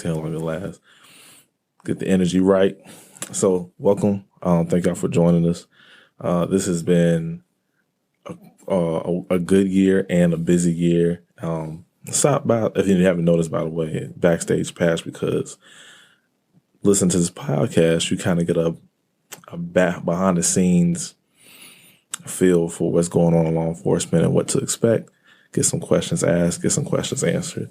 How long it lasts. Get the energy right. So, welcome. Thank y'all for joining us. This has been a good year and a busy year. Stop by if you haven't noticed, by the way, Backstage Pass, because listen to this podcast, you kind of get a behind the scenes feel for what's going on in law enforcement and what to expect. Get some questions asked, get some questions answered.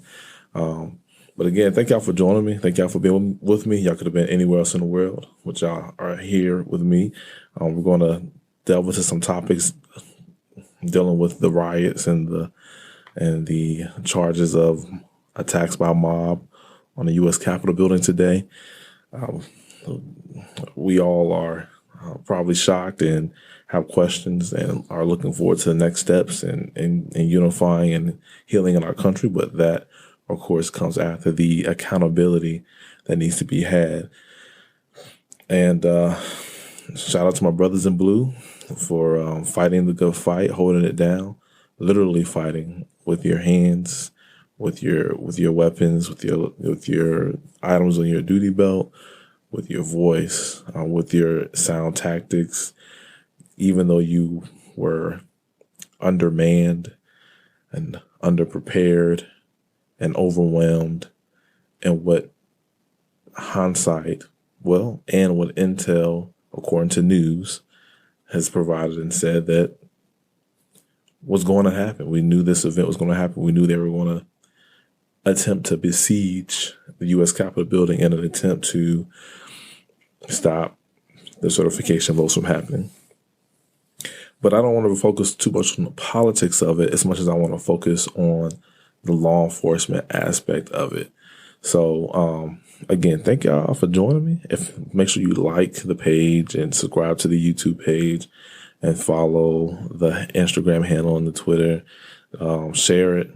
But again, thank y'all for joining me. Thank y'all for being with me. Y'all could have been anywhere else in the world, but y'all are here with me. We're going to delve into some topics dealing with the riots and the charges of attacks by mob on the U.S. Capitol building today. We all are probably shocked and have questions and are looking forward to the next steps in unifying and healing in our country. But that, of course, comes after the accountability that needs to be had. And shout out to my brothers in blue for fighting the good fight, holding it down, literally fighting with your hands, with your weapons, with your items on your duty belt, with your voice, with your sound tactics, even though you were undermanned and underprepared and overwhelmed, and what hindsight, and what intel, according to news, has provided and said that was going to happen. We knew this event was going to happen. We knew they were going to attempt to besiege the U.S. Capitol building in an attempt to stop the certification votes from happening. But I don't want to focus too much on the politics of it as much as I want to focus on the law enforcement aspect of it. So, again, thank y'all for joining me. Make sure you like the page and subscribe to the YouTube page and follow the Instagram handle and the Twitter. Share it,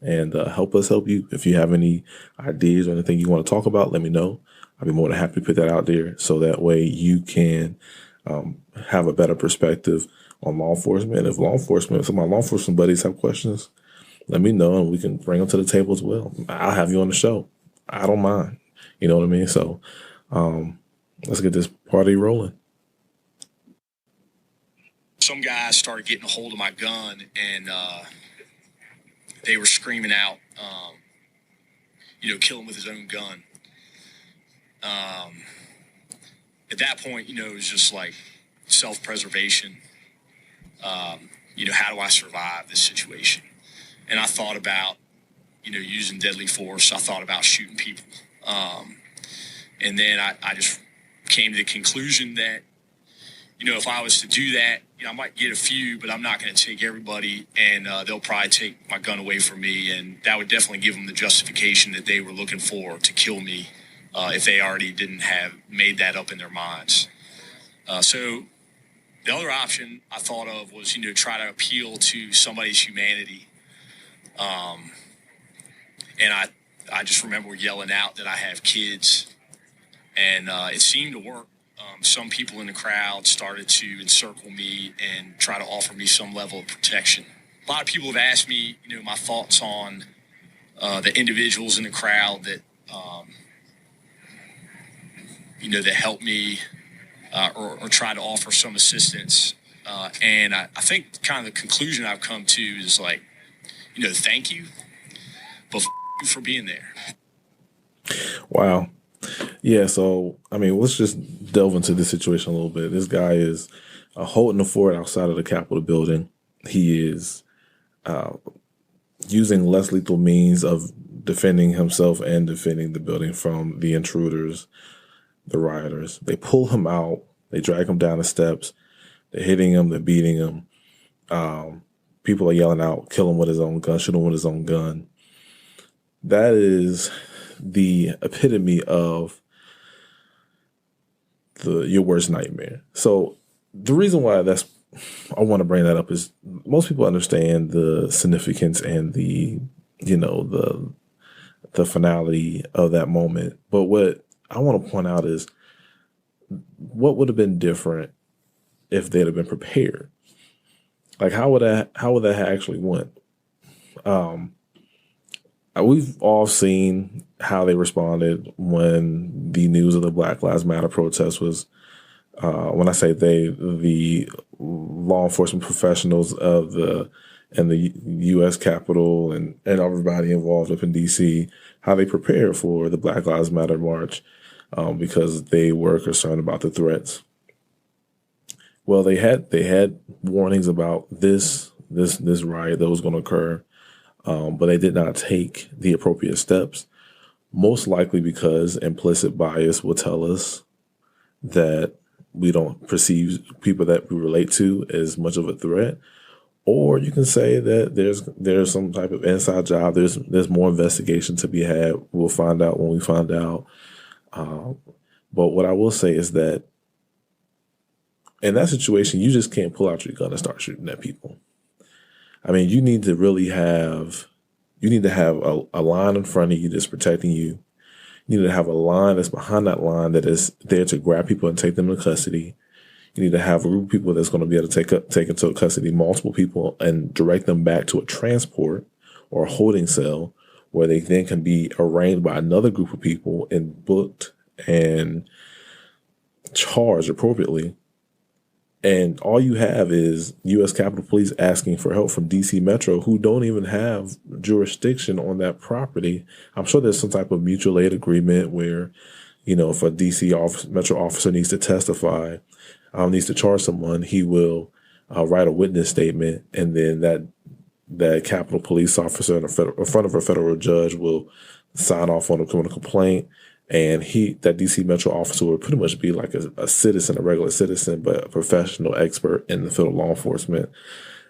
and help us help you. If you have any ideas or anything you want to talk about, let me know. I'll be more than happy to put that out there so that way you can have a better perspective on law enforcement. If some of my law enforcement buddies have questions, let me know and we can bring them to the table as well. I'll have you on the show. I don't mind. You know what I mean? So let's get this party rolling. Some guys started getting a hold of my gun and they were screaming out, kill him with his own gun. At that point, it was just like self-preservation. How do I survive this situation? And I thought about, using deadly force. I thought about shooting people. And then I just came to the conclusion that, if I was to do that, I might get a few, but I'm not going to take everybody, and they'll probably take my gun away from me, and that would definitely give them the justification that they were looking for to kill me if they already didn't have made that up in their minds. So the other option I thought of was, try to appeal to somebody's humanity. And I just remember yelling out that I have kids, and it seemed to work. Some people in the crowd started to encircle me and try to offer me some level of protection. A lot of people have asked me, my thoughts on the individuals in the crowd that, that helped me or try to offer some assistance. And I think kind of the conclusion I've come to is like, thank you, but you for being there. Wow. Yeah, so, let's just delve into this situation a little bit. This guy is holding the fort outside of the Capitol building. He is using less lethal means of defending himself and defending the building from the intruders, the rioters. They pull him out. They drag him down the steps. They're hitting him. They're beating him. People are yelling out, kill him with his own gun, shoot him with his own gun. That is the epitome of your worst nightmare. So the reason why I want to bring that up is most people understand the significance and the finality of that moment. But what I want to point out is what would have been different if they'd have been prepared. Like how would that have actually went? we've all seen how they responded when the news of the Black Lives Matter protest was. When I say they, the law enforcement professionals of the U.S. Capitol and everybody involved up in D.C., how they prepared for the Black Lives Matter march because they were concerned about the threats. Well, they had warnings about this riot that was going to occur, but they did not take the appropriate steps. Most likely because implicit bias will tell us that we don't perceive people that we relate to as much of a threat. Or you can say that there's some type of inside job. There's more investigation to be had. We'll find out when we find out. But what I will say is that in that situation, you just can't pull out your gun and start shooting at people. I mean, you need to have a line in front of you that's protecting you. You need to have a line that's behind that line that is there to grab people and take them into custody. You need to have a group of people that's going to be able to take into custody multiple people and direct them back to a transport or a holding cell where they then can be arraigned by another group of people and booked and charged appropriately. And all you have is U.S. Capitol Police asking for help from D.C. Metro, who don't even have jurisdiction on that property. I'm sure there's some type of mutual aid agreement where, if a D.C. Metro officer needs to testify, needs to charge someone, he will write a witness statement, and then that Capitol Police officer in front of a federal judge will sign off on a criminal complaint. And that DC Metro officer would pretty much be like a citizen, a regular citizen, but a professional expert in the field of law enforcement.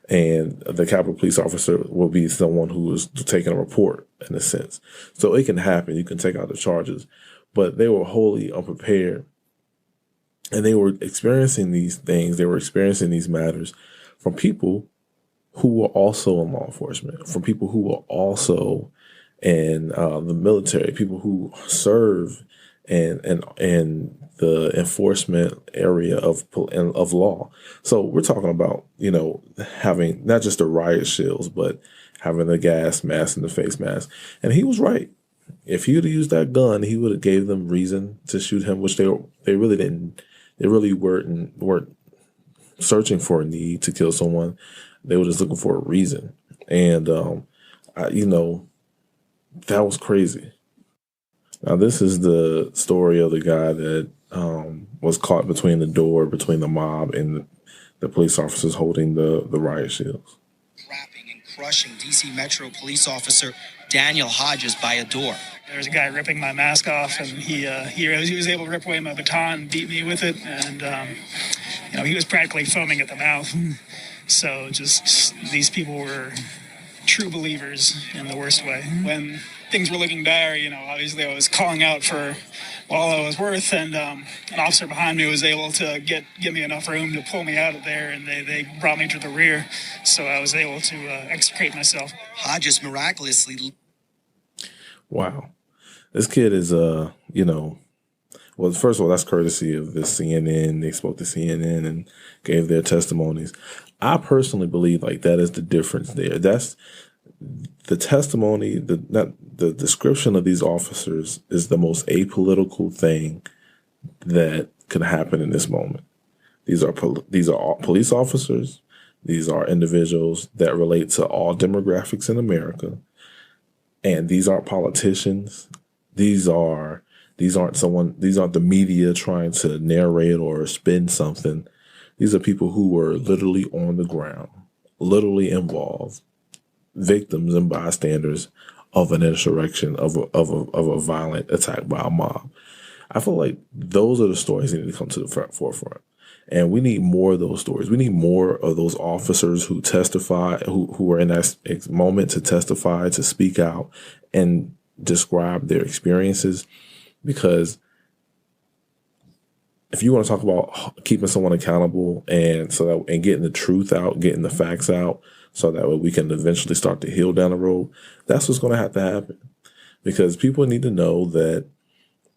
And the Capitol Police officer will be someone who is taking a report in a sense. So it can happen. You can take out the charges. But they were wholly unprepared. And they were experiencing these things. They were experiencing these matters from people who were also in law enforcement, from people who were also in the military, people who serve in the enforcement area of law. So we're talking about, having not just the riot shields, but having the gas mask and the face mask. And he was right. If he would have used that gun, he would have gave them reason to shoot him, which they really didn't. They really weren't searching for a need to kill someone. They were just looking for a reason. And that was crazy. Now, this is the story of the guy that was caught between the mob and the police officers holding the riot shields. Trapping and crushing D.C. Metro police officer Daniel Hodges by a door. There was a guy ripping my mask off, and he was able to rip away my baton and beat me with it. And, he was practically foaming at the mouth. So just these people were true believers in the worst way. When things were looking dire, obviously I was calling out for all I was worth, and an officer behind me was able to give me enough room to pull me out of there, and they brought me to the rear, so I was able to extricate myself. Hodges miraculously... Wow. This kid is, well, first of all, that's courtesy of the CNN. They spoke to CNN and gave their testimonies. I personally believe that is the difference there. That's the testimony, the description of these officers is the most apolitical thing that could happen in this moment. These are all police officers. These are individuals that relate to all demographics in America. And these aren't politicians. These aren't the media trying to narrate or spin something. These are people who were literally on the ground, literally involved, victims and bystanders of an insurrection, of a violent attack by a mob. I feel like those are the stories that need to come to the forefront. And we need more of those stories. We need more of those officers who testify, who are in that moment to testify, to speak out and describe their experiences. Because if you want to talk about keeping someone accountable and getting the truth out, getting the facts out, so that way we can eventually start to heal down the road, that's what's going to have to happen. Because people need to know that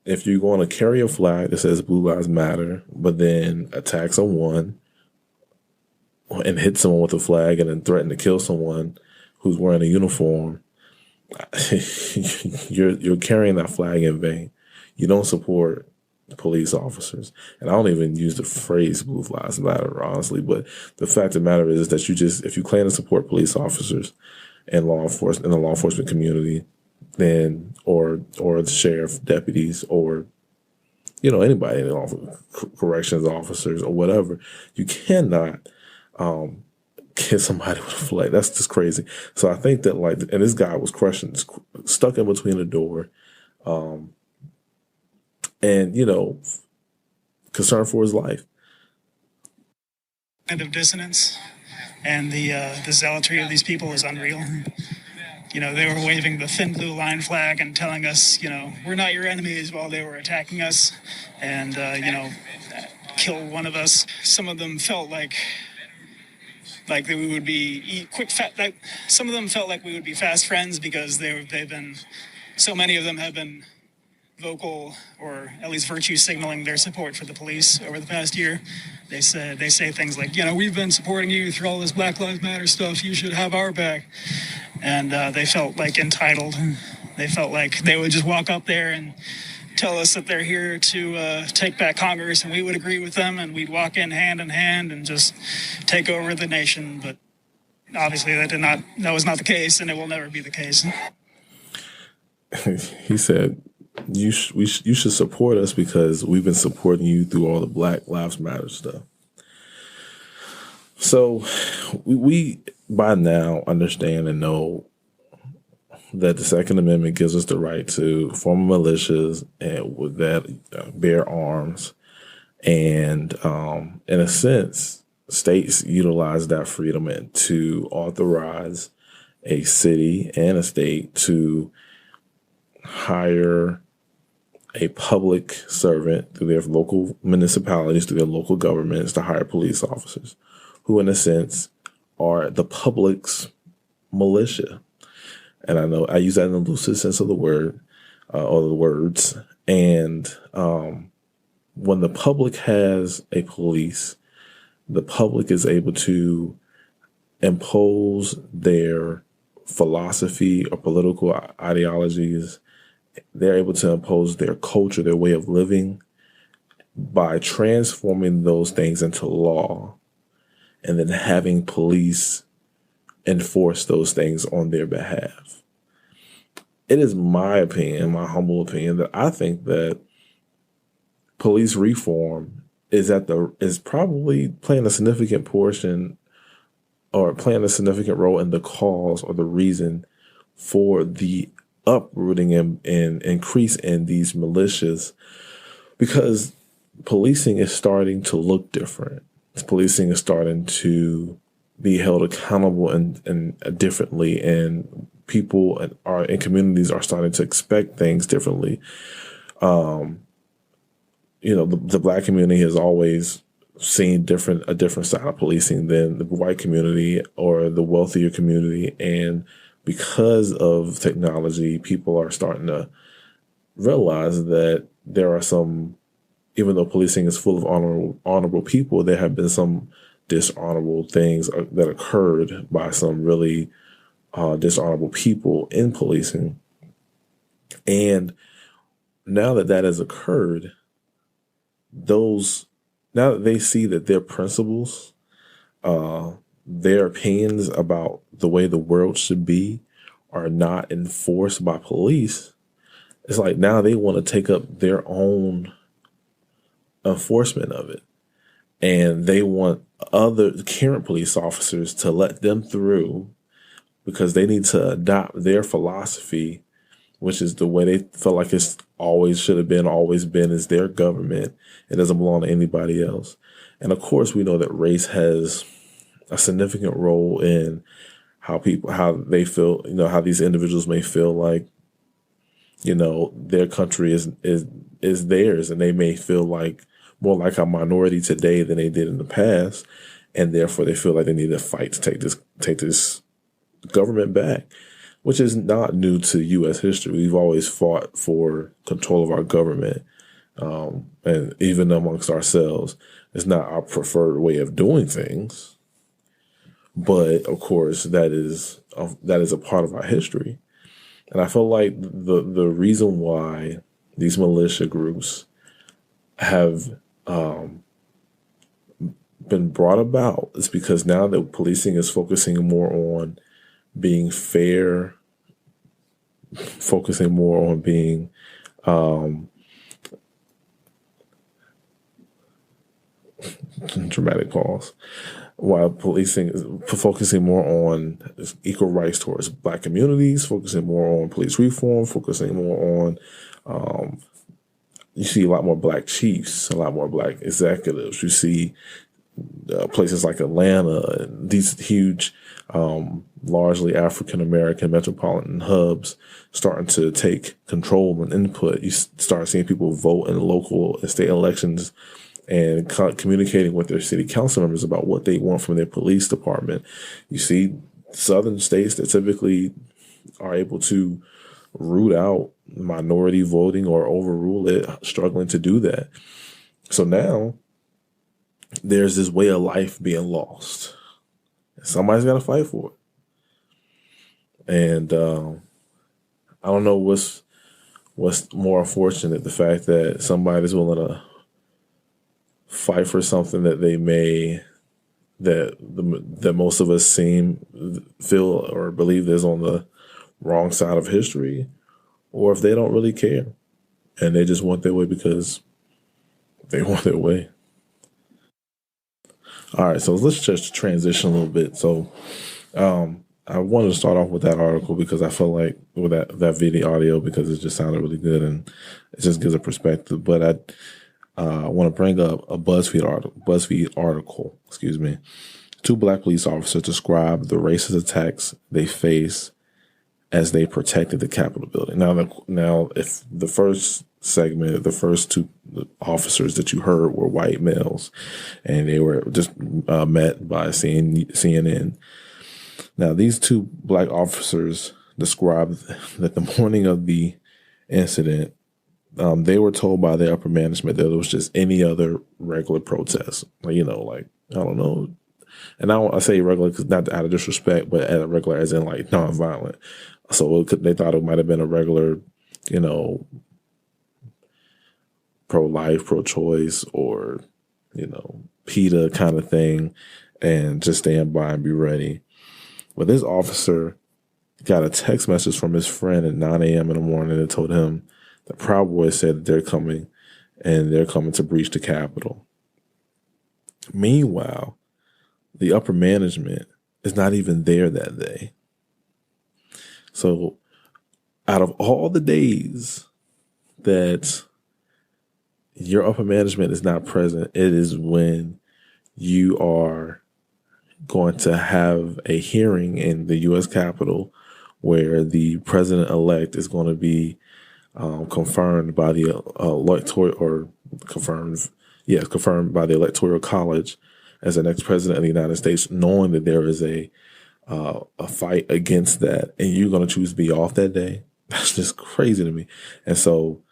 if you're going to carry a flag that says Blue Lives Matter, but then attack someone and hit someone with a flag and then threaten to kill someone who's wearing a uniform, you're carrying that flag in vain. You don't support police officers, and I don't even use the phrase "Blue Lives Matter" honestly. But the fact of the matter is that if you claim to support police officers and law enforcement in the law enforcement community, then or the sheriff, deputies, or anybody in corrections officers or whatever, you cannot hit somebody with a flag. That's just crazy. So I think that and this guy was stuck in between the door, and concerned for his life. Of dissonance and the zealotry of these people is unreal. They were waving the thin blue line flag and telling us, we're not your enemies while they were attacking us and, kill one of us. Some of them felt like we would be some of them felt like we would be fast friends because so many of them have been vocal or at least virtue signaling their support for the police over the past year. They say things like, we've been supporting you through all this Black Lives Matter stuff. You should have our back. And they felt like entitled. They felt like they would just walk up there and tell us that they're here to take back Congress, and we would agree with them, and we'd walk in hand and just take over the nation. But obviously that was not the case, and it will never be the case. He said, you should support us because we've been supporting you through all the Black Lives Matter stuff. So we by now understand and know that the Second Amendment gives us the right to form militias and with that bear arms. And in a sense, states utilize that freedom to authorize a city and a state to hire a public servant through their local municipalities, through their local governments, to hire police officers who, in a sense, are the public's militia. And I know I use that in the loosest sense of the word, or the words. And when the public has a police, the public is able to impose their philosophy or political ideologies. They're able to impose their culture, their way of living, by transforming those things into law and then having police enforce those things on their behalf. It is my opinion, my humble opinion, that I think that police reform is probably playing a significant portion or playing a significant role in the cause or the reason for the uprooting and increase in these militias, because policing is starting to look different. Policing is starting to be held accountable and differently, and people in communities are starting to expect things differently. The Black community has always seen a different side of policing than the white community or the wealthier community, and because of technology, people are starting to realize that there are some, even though policing is full of honorable people, there have been some dishonorable things that occurred by some really dishonorable people in policing. And now that has occurred, now that they see that their principles, their opinions about the way the world should be are not enforced by police, it's like now they want to take up their own enforcement of it. And they want other current police officers to let them through because they need to adopt their philosophy, which is the way they feel like it's always been is their government. It doesn't belong to anybody else. And of course, we know that race has a significant role in how they feel, how these individuals may feel like, their country is theirs, and they may feel like more like a minority today than they did in the past. And therefore they feel like they need to fight to take this government back, which is not new to U.S. history. We've always fought for control of our government. And even amongst ourselves, it's not our preferred way of doing things. But of course, that is a part of our history. And I feel like the reason why these militia groups have been brought about is because now that policing is focusing more on being fair, focusing more on being dramatic pause, while policing is focusing more on equal rights towards Black communities, focusing more on police reform, focusing more on you see a lot more Black chiefs, a lot more Black executives. You see places like Atlanta and these huge, largely African American metropolitan hubs starting to take control and input. You start seeing people vote in local and state elections and communicating with their city council members about what they want from their police department. You see southern states that typically are able to root out minority voting or overrule it, struggling to do that. So now there's this way of life being lost. Somebody's got to fight for it. And I don't know what's more unfortunate, the fact that somebody's willing to fight for something that that most of us feel or believe is on the wrong side of history, or if they don't really care and they just want their way because they want their way. All right, so let's just transition a little bit. So I wanted to start off with that article because I feel like with that video audio, because it just sounded really good and it just gives a perspective. But I want to bring up a BuzzFeed article, excuse me. 2 Black police officers describe the racist attacks they face as they protected the Capitol building. Now, if the first segment, the first 2 officers that you heard were white males, and they were just met by CNN. Now, these 2 Black officers described that the morning of the incident, they were told by their upper management that it was just any other regular protest. I don't know. And I say regular because not out of disrespect, but at a regular as in like nonviolent. So they thought it might have been a regular, pro-life, pro-choice, or, PETA kind of thing, and just stand by and be ready. But this officer got a text message from his friend at 9 a.m. in the morning that told him that Proud Boys said that they're coming to breach the Capitol. Meanwhile, the upper management is not even there that day. So out of all the days that your upper management is not present, it is when you are going to have a hearing in the U.S. Capitol where the president-elect is going to be confirmed by the confirmed by the Electoral College as the next president of the United States, knowing that there is a fight against that, and you're going to choose to be off that day. That's just crazy to me. And so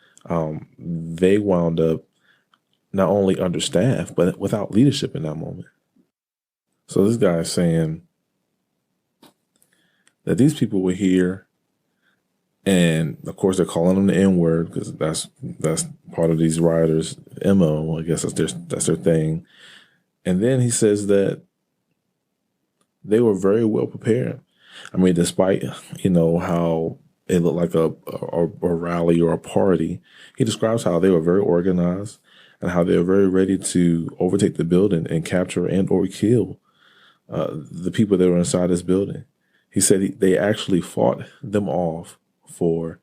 they wound up not only understaffed, but without leadership in that moment. So this guy is saying that these people were here, and of course they're calling them the N-word because that's part of these rioters' MO. I guess that's their thing. And then he says that they were very well prepared. I mean, despite, how it looked like a rally or a party, he describes how they were very organized and how they were very ready to overtake the building and capture and or kill the people that were inside this building. He said they actually fought them off for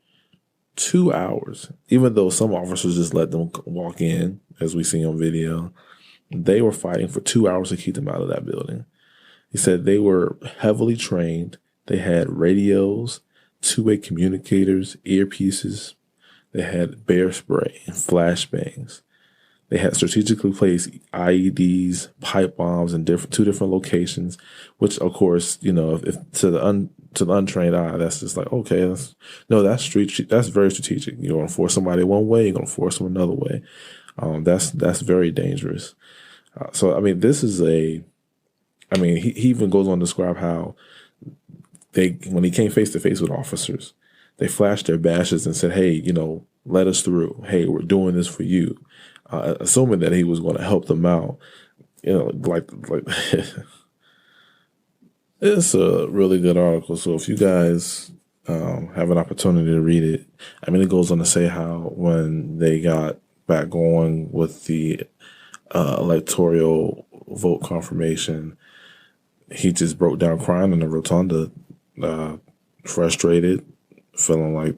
2 hours, even though some officers just let them walk in, as we see on video. They were fighting for 2 hours to keep them out of that building. He said they were heavily trained. They had radios, 2-way communicators, earpieces. They had bear spray and flashbangs. They had strategically placed IEDs, pipe bombs in 2 different locations, which, of course, if to the untrained eye, that's just like, okay, that's very strategic. You're going to force somebody one way, you're going to force them another way. That's very dangerous. So, I mean, he even goes on to describe how when he came face to face with officers, they flashed their badges and said, "Hey, let us through. Hey, we're doing this for you," assuming that he was going to help them out. Like it's a really good article. So if you guys have an opportunity to read it, I mean, it goes on to say how when they got back going with the electoral vote confirmation, he just broke down crying in the rotunda, frustrated, feeling like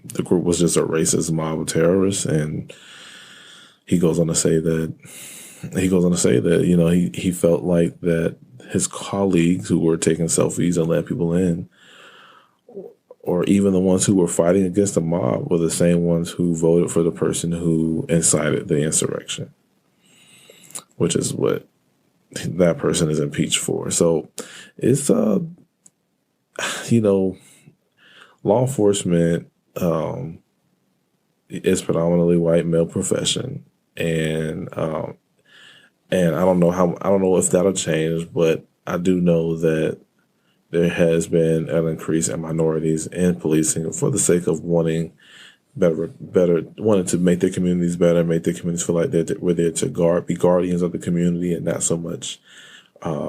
the group was just a racist mob of terrorists. And he goes on to say that he felt like that his colleagues who were taking selfies and letting people in, or even the ones who were fighting against the mob, were the same ones who voted for the person who incited the insurrection, which is what that person is impeached for. So it's law enforcement is predominantly white male profession, and I don't know if that'll change, but I do know that there has been an increase in minorities in policing for the sake of wanting wanting to make their communities better, make their communities feel like we're there to be guardians of the community, and not so much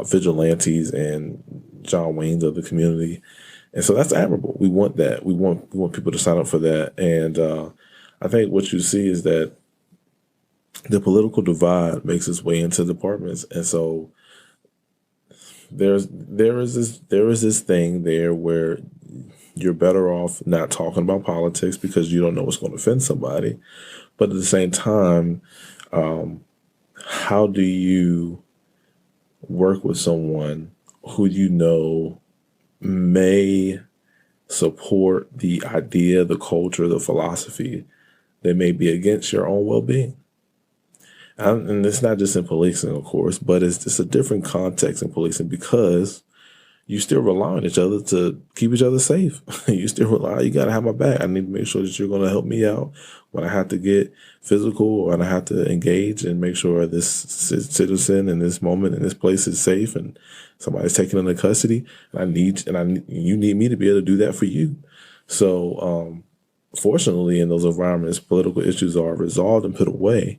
vigilantes and John Waynes of the community. And so that's admirable. We want that. We want people to sign up for that. And I think what you see is that the political divide makes its way into departments, and so there is this thing there where you're better off not talking about politics because you don't know what's going to offend somebody. But at the same time, how do you work with someone who may support the idea, the culture, the philosophy that may be against your own well-being? And it's not just in policing, of course, but it's just a different context in policing because you still rely on each other to keep each other safe. You got to have my back. I need to make sure that you're going to help me out when I have to get physical or when I have to engage and make sure this citizen in this moment in this place is safe and somebody's taken into custody. You need me to be able to do that for you. So, fortunately, in those environments, political issues are resolved and put away.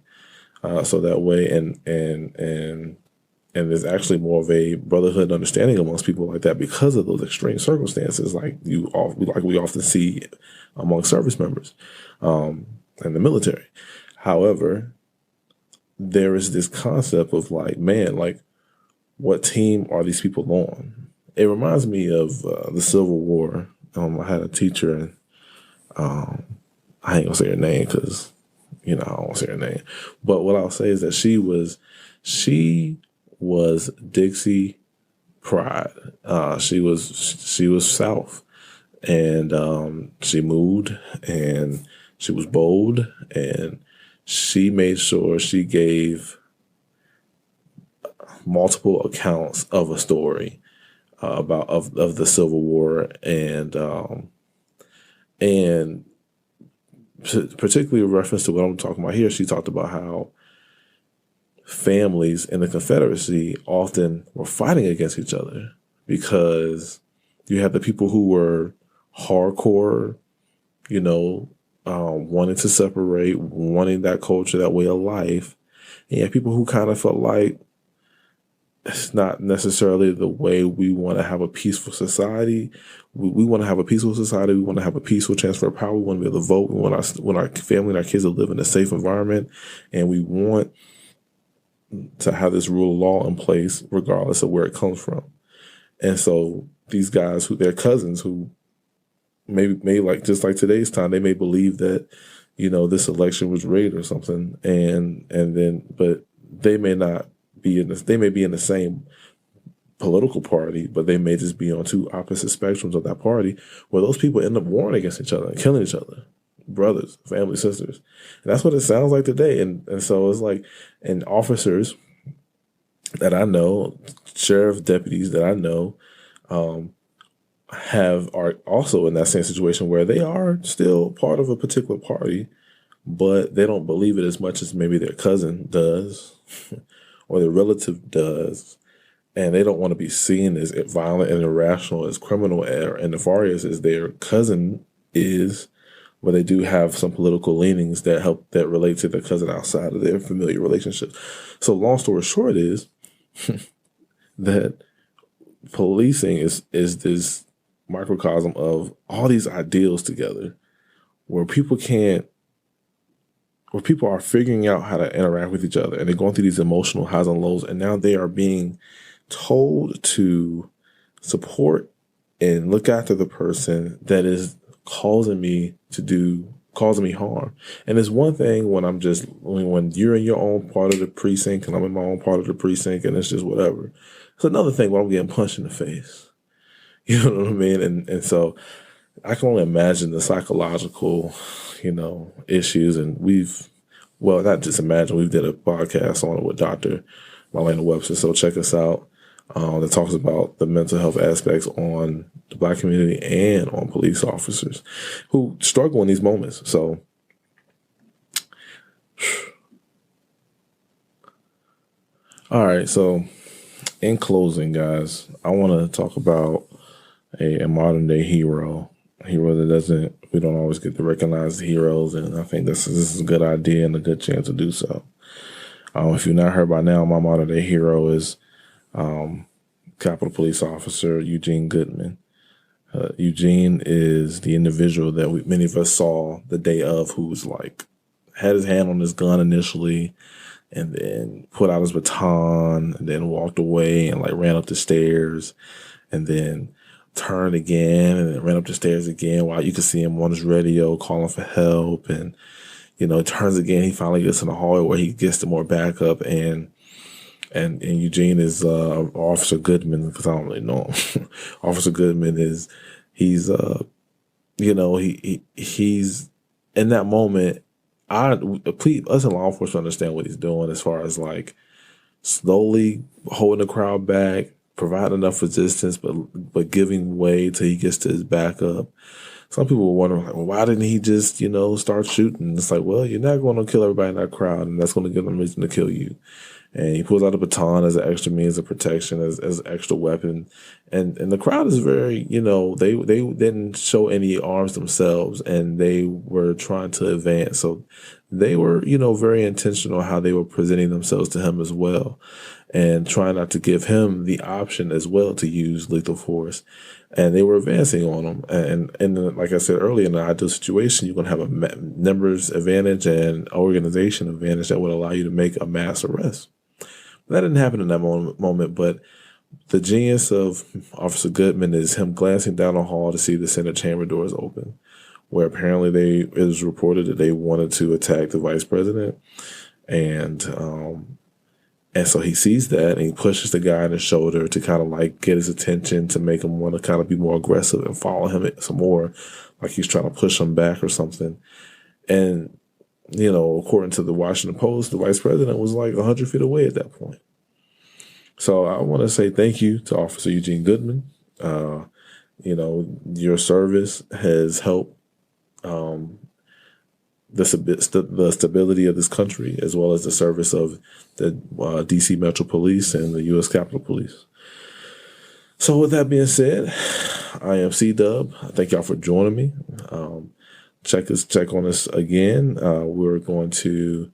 So that way, and there's actually more of a brotherhood understanding amongst people like that because of those extreme circumstances, like we often see among service members in the military. However, there is this concept of what team are these people on? It reminds me of the Civil War. I had a teacher, and I ain't gonna say her name because I don't want to say her name. But what I'll say is that she was Dixie pride. She was South, and she moved, and she was bold, and she made sure she gave multiple accounts of a story of the Civil War, and particularly in reference to what I'm talking about here, she talked about how families in the Confederacy often were fighting against each other because you had the people who were hardcore, wanting to separate, wanting that culture, that way of life. And you had people who kind of felt like it's not necessarily the way we want to have a peaceful society. We want to have a peaceful society. We want to have a peaceful transfer of power. We want to be able to vote. We want our family and our kids to live in a safe environment. And we want to have this rule of law in place regardless of where it comes from. And so these guys their cousins who maybe like just like today's time, they may believe that, this election was rigged or something. But they may not they may be in the same political party, but they may just be on two opposite spectrums of that party, where those people end up warring against each other and killing each other, brothers, family, sisters. And that's what it sounds like today. And so it's like, and officers that I know, sheriff deputies that I know, are also in that same situation where they are still part of a particular party, but they don't believe it as much as maybe their cousin does or their relative does. and they don't want to be seen as violent and irrational, as criminal and nefarious as their cousin is. But they do have some political leanings that relate to their cousin outside of their familiar relationship. So long story short is that policing is this microcosm of all these ideals together, where people are figuring out how to interact with each other, and they're going through these emotional highs and lows, and now they are being told to support and look after the person that is causing me harm. And it's one thing when you're in your own part of the precinct and I'm in my own part of the precinct and it's just whatever. It's another thing when I'm getting punched in the face. You know what I mean? And so I can only imagine the psychological, issues. And not just imagine, we've did a podcast on it with Dr. Marlena Webster. So check us out. That talks about the mental health aspects on the Black community and on police officers who struggle in these moments. So, all right. So, in closing, guys, I want to talk about a modern day hero, a hero that we don't always get to recognize the heroes, and I think this is a good idea and a good chance to do so. If you've not heard by now, my modern day hero is Capitol Police Officer Eugene Goodman. Eugene is the individual that many of us saw the day of, who's had his hand on his gun initially, and then put out his baton, and then walked away and ran up the stairs, and then turned again and then ran up the stairs again, while you could see him on his radio calling for help. And it turns again. He finally gets in the hallway where he gets to more backup, and Eugene is Officer Goodman, because I don't really know him. Officer Goodman he's in that moment. Please, us in law enforcement understand what he's doing as far as slowly holding the crowd back, providing enough resistance, but giving way till he gets to his backup. Some people were wondering, well, why didn't he just, start shooting? It's well, you're not going to kill everybody in that crowd, and that's going to give them reason to kill you. And he pulls out a baton as an extra means of protection, as an extra weapon. And the crowd is very, they didn't show any arms themselves, and they were trying to advance. So they were, very intentional how they were presenting themselves to him as well, and trying not to give him the option as well to use lethal force. And they were advancing on him. And like I said earlier, in an ideal situation, you're going to have a numbers advantage and organization advantage that would allow you to make a mass arrest. That didn't happen in that moment, but the genius of Officer Goodman is him glancing down the hall to see the Senate chamber doors open, where apparently it was reported that they wanted to attack the vice president. And so he sees that, and he pushes the guy in the shoulder to kind of get his attention, to make him want to kind of be more aggressive and follow him some more, like he's trying to push him back or something. And according to the Washington Post, the vice president was 100 feet away at that point. So I want to say thank you to Officer Eugene Goodman. Your service has helped the stability of this country, as well as the service of the D.C. Metro Police and the U.S. Capitol Police. So with that being said, I am C-Dub. Thank y'all for joining me. Check on us again. We're going to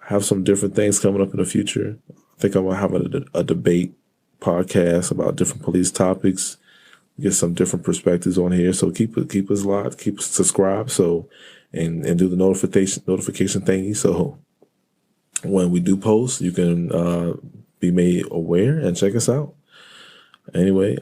have some different things coming up in the future. I think I'm going to have a debate podcast about different police topics, get some different perspectives on here. So keep us locked, keep us subscribed, and do the notification thingy. So when we do post, you can be made aware and check us out. Anyway,